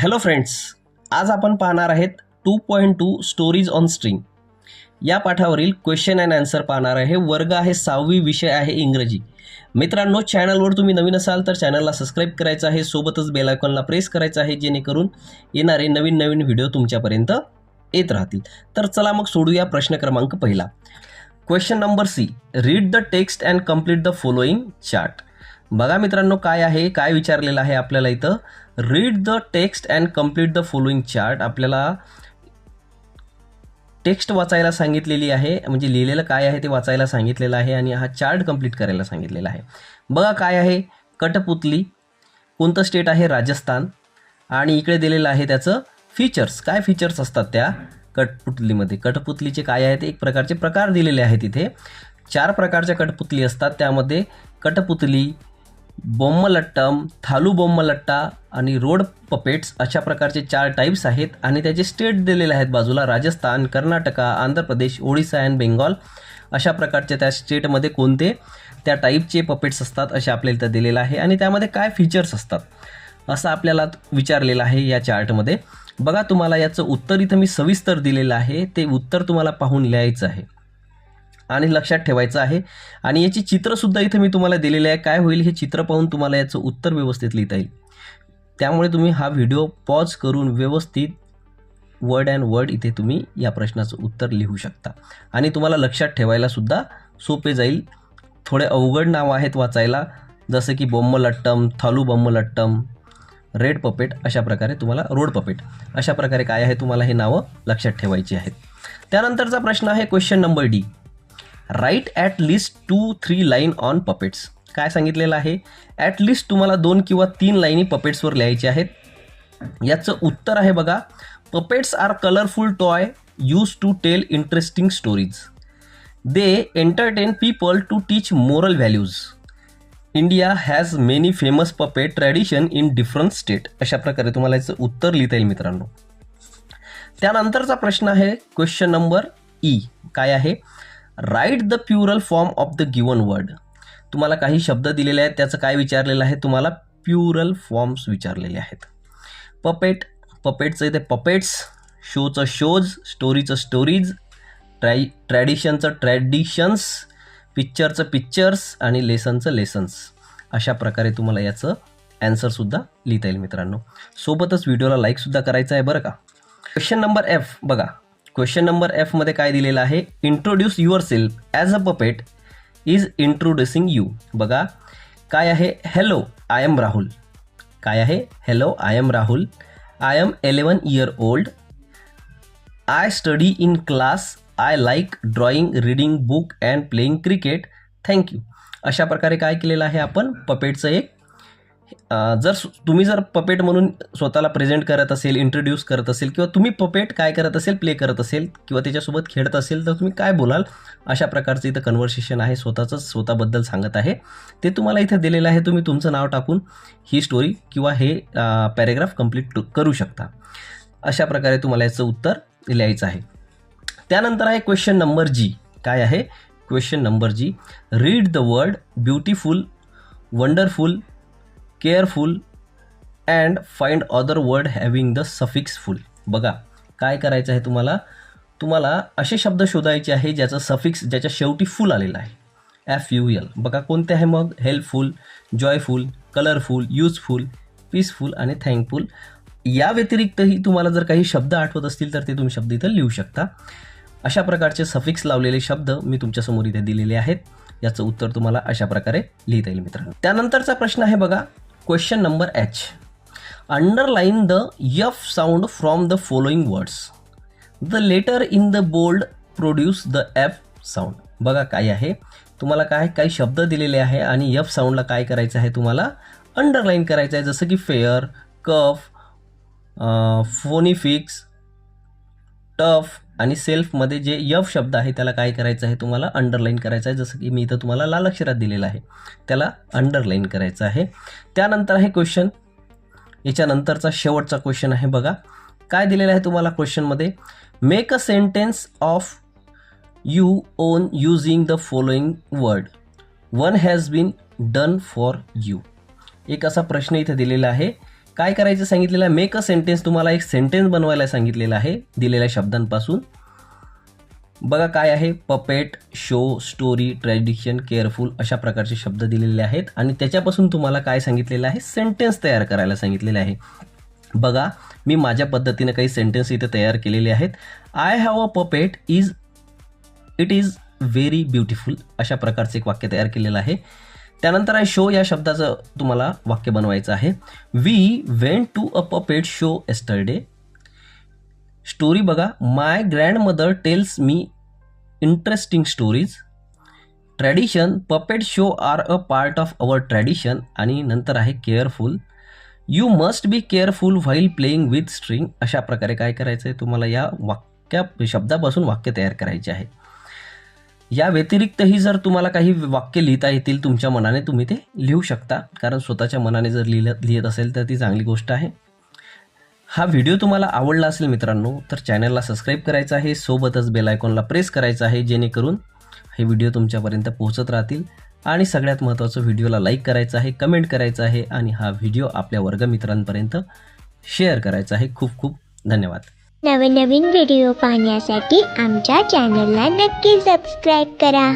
Hello friends, आज आपण पाहणार आहेत 2.2 स्टोरीज ऑन स्ट्रिंग या पाठावरील क्वेश्चन अँड आन्सर पाहणार आहे. वर्ग आहे 6वी, विषय आहे इंग्रजी. मित्रांनो, चॅनलवर तुम्ही नवीन असाल तर चॅनलला सबस्क्राईब करायचं आहे, सोबतच बेल आयकॉनला प्रेस करायचं आहे, जेणेकरून येणारे नवीन नवीन व्हिडिओ तुमच्यापर्यंत येत राहतील. तर चला मग सोडूया प्रश्न क्रमांक पहिला. Question number C, read the text and complete the following chart. बघा मित्रांनो, काय विचारलेलं आहे आपल्याला इथं. Read the text and complete the following chart. आपल्याला टेक्स्ट वाचायला सांगितलेली आहे, म्हणजे लिहिलेलं काय आहे ते वाचायला सांगितलेलं आहे आणि हा चार्ट कंप्लीट करायला सांगितलेला आहे. बघा काय आहे, कठपुतली. कोणतं स्टेट आहे? राजस्थान. आणि इकडे दिलेलं आहे त्याचं फीचर्स. काय फीचर्स असतात त्या कठपुतलीमध्ये? कठपुतलीचे काय आहे ते एक प्रकारचे प्रकार दिलेले आहेत. इथे 4 प्रकारच्या कठपुतली असतात. त्यामध्ये कठपुतली, बोम्मलट्टम, थालू बोम्मलट्टा आणि रोड पपेट्स अशा प्रकारचे 4 टाईप्स आहेत. आणि त्याचे स्टेट दिलेले आहेत बाजूला. राजस्थान, कर्नाटका, आंध्र प्रदेश, ओडिसा अँड बेंगॉल अशा प्रकारच्या त्या स्टेटमध्ये कोणते त्या टाईपचे पपेट्स असतात असे आपल्याला इथं दिलेलं आहे. आणि त्यामध्ये काय फीचर्स असतात असं आपल्याला विचारलेलं आहे या चार्टमध्ये. बघा, तुम्हाला याचं उत्तर इथं मी सविस्तर दिलेलं आहे. ते उत्तर तुम्हाला पाहून लिहायचं आहे आणि लक्षात ठेवायचं आहे. आणि याची चित्रसुद्धा इथं मी तुम्हाला दिलेले आहे. काय होईल, हे चित्र पाहून तुम्हाला याचं उत्तर व्यवस्थित लिहिता येईल. त्यामुळे तुम्ही हा व्हिडिओ पॉज करून व्यवस्थित वर्ड अँड वर्ड इथे तुम्ही या प्रश्नाचं उत्तर लिहू शकता. आणि तुम्हाला लक्षात ठेवायला सुद्धा सोपे जाईल. थोडे अवघड नाव आहेत वाचायला, जसं की बोम्मलट्टम, थालू बोम्मलट्टम, रेड पपेट, अशा प्रकारे तुम्हाला रोड पपेट अशा प्रकारे काय आहे तुम्हाला हे नावं लक्षात ठेवायची आहेत. त्यानंतरचा प्रश्न आहे question number D. Write at least 2-3 line on puppets. काय सांगितलेलं आहे? ॲट लिस्ट तुम्हाला 2 किंवा 3 लाईनी पपेट्सवर लिहायचे आहेत. याचं उत्तर आहे बघा, puppets are colourful toy use to tell interesting stories. They entertain people to teach moral values. India has many famous puppet tradition in different state. अशा प्रकारे तुम्हाला याचं उत्तर लिहिता येईल मित्रांनो. त्यानंतरचा प्रश्न आहे क्वेश्चन नंबर ई. काय आहे? Write the plural form of the given word. तुम्हाला काही शब्द दिलेले आहेत, त्याचं काय विचारलेलं आहे तुम्हाला? प्युरल फॉर्म्स विचारलेले आहेत. पपेटचं इथे पपेट्स, शोचं शोज, स्टोरीचं स्टोरीज, ट्रॅडिशनचं ट्रॅडिशन्स, पिक्चरचं पिक्चर्स आणि लेसनचं लेसन्स. अशा प्रकारे तुम्हाला याचं ॲन्सरसुद्धा लिहिता येईल मित्रांनो. सोबतच व्हिडिओला लाईकसुद्धा करायचं आहे बरं का. क्वेश्चन नंबर एफ बघा. क्वेश्चन नंबर एफमध्ये काय दिलेलं आहे? Introduce yourself as a puppet is introducing you. बघा काय आहे? Hello, I am Rahul. काय आहे? Hello, I am Rahul. I am 11 year old. I study in class. I like drawing, reading book and playing cricket. Thank you. अशा प्रकारे काय केलेलं आहे आपण? पपेटचं एक तुम्ही जर पपेट म्हणून स्वतःला प्रेझेंट करत असेल, इंट्रोड्यूस करत असेल, किंवा तुम्ही पपेट काय करत असेल, प्ले करत असेल किंवा त्याच्यासोबत खेळत असेल, तर तुम्ही काय बोलाल अशा प्रकारचं इथं कन्व्हर्सेशन आहे. स्वतःबद्दल सांगत आहे ते तुम्हाला इथं दिलेलं आहे. तुम्ही तुमचं नाव टाकून ही स्टोरी किंवा हे पॅरेग्राफ कंप्लीट करू शकता. अशा प्रकारे तुम्हाला याचं उत्तर लिहायचं आहे. त्यानंतर आहे क्वेश्चन नंबर जी. काय आहे? Question number G. Read the word beautiful, wonderful, careful and find other word having the suffix ful. बघा काय करायचं आहे तुम्हाला असे शब्द शोधायचे आहे ज्याचं सफिक्स, ज्याच्या शेवटी फुल आलेला आहे. FUL. बघा कोणते आहे मग? Helpful, joyful, colourful, useful, peaceful आणि थँकफुल. या व्यतिरिक्तही तुम्हाला जर काही शब्द आठवत असतील तर ते तुम्ही शब्द इथं लिहू शकता. अशा प्रकारचे सफिक्स लावलेले शब्द मी तुमच्यासमोर इथे दिलेले आहेत. याचं उत्तर तुम्हाला अशा प्रकारे लिहिता येईल मित्रांनो. त्यानंतरचा प्रश्न आहे बघा, question number H. Underline the F sound from the following words. The letter in the bold produce the F sound. बघा काय आहे, तुम्हाला काही शब्द दिलेले आहे आणि F साऊंडला काय करायचं आहे तुम्हाला? अंडरलाईन करायचं आहे. जसं की फेअर, कफ, फोनिफिक्स, टफ आणि सेल्फमध्ये जे F शब्द आहे त्याला काय करायचं आहे तुम्हाला? अंडरलाईन करायचं आहे. जसं की मी इथं तुम्हाला लाल अक्षरात दिलेलं आहे, त्याला अंडरलाईन करायचं आहे. त्यानंतर आहे क्वेश्चन, याच्यानंतरचा शेवटचा क्वेश्चन आहे बघा. काय दिलेलं आहे तुम्हाला क्वेश्चनमध्ये? Make a sentence of you own using the following word. One has been done for you. एक असा प्रश्न इथे दिलेला आहे काय करायचं सांगितलेलं आहे, मेक अ सेंटेन्स, तुम्हाला एक सेंटेन्स बनवायला सांगितलेलं आहे दिलेल्या शब्दांपासून. बघा काय आहे, puppet, show, story, tradition, careful अशा प्रकारचे शब्द दिलेले आहेत आणि त्याच्यापासून तुम्हाला काय सांगितलेलं आहे, सेंटेन्स तयार करायला सांगितलेले आहे. बघा मी माझ्या पद्धतीने काही सेंटेन्स इथे तयार केलेले आहेत. I have a puppet it is very beautiful अशा प्रकारचे एक वाक्य तयार केलेलं आहे. त्यानंतर आहे शो या शब्दाचं तुम्हाला वाक्य बनवायचं आहे. We went to a puppet show yesterday. Story बघा, my grandmother tells me interesting stories. Tradition, puppet show are a part of our tradition. आणि नंतर आहे careful, you must be careful while playing with string. अशा प्रकारे काय करायचं आहे, तुम्हाला या शब्दापासून वाक्य तयार करायचे आहे. या व्यतिरिक्तही जर तुम्हाला काही वाक्य लिहिता येतील तुमच्या मनाने, तुम्ही ते लिहू शकता, कारण स्वतःच्या मनाने जर लिहित असेल तर ती चांगली गोष्ट आहे. हा व्हिडिओ तुम्हाला आवडला असेल मित्रांनो तर चॅनलला सबस्क्राईब करायचं आहे, सोबतच बेल आयकॉनला प्रेस करायचं आहे, जेणेकरून हे व्हिडिओ तुमच्यापर्यंत पोहोचत राहतील. आणि सगळ्यात महत्त्वाचं, व्हिडिओला लाईक करायचं आहे, कमेंट करायचं आहे आणि हा व्हिडिओ आपल्या वर्गमित्रांपर्यंत शेअर करायचा आहे. खूप खूप धन्यवाद. नवीन व्हिडिओ पाहण्यासाठी आमच्या चॅनलला नक्की सबस्क्राईब करा.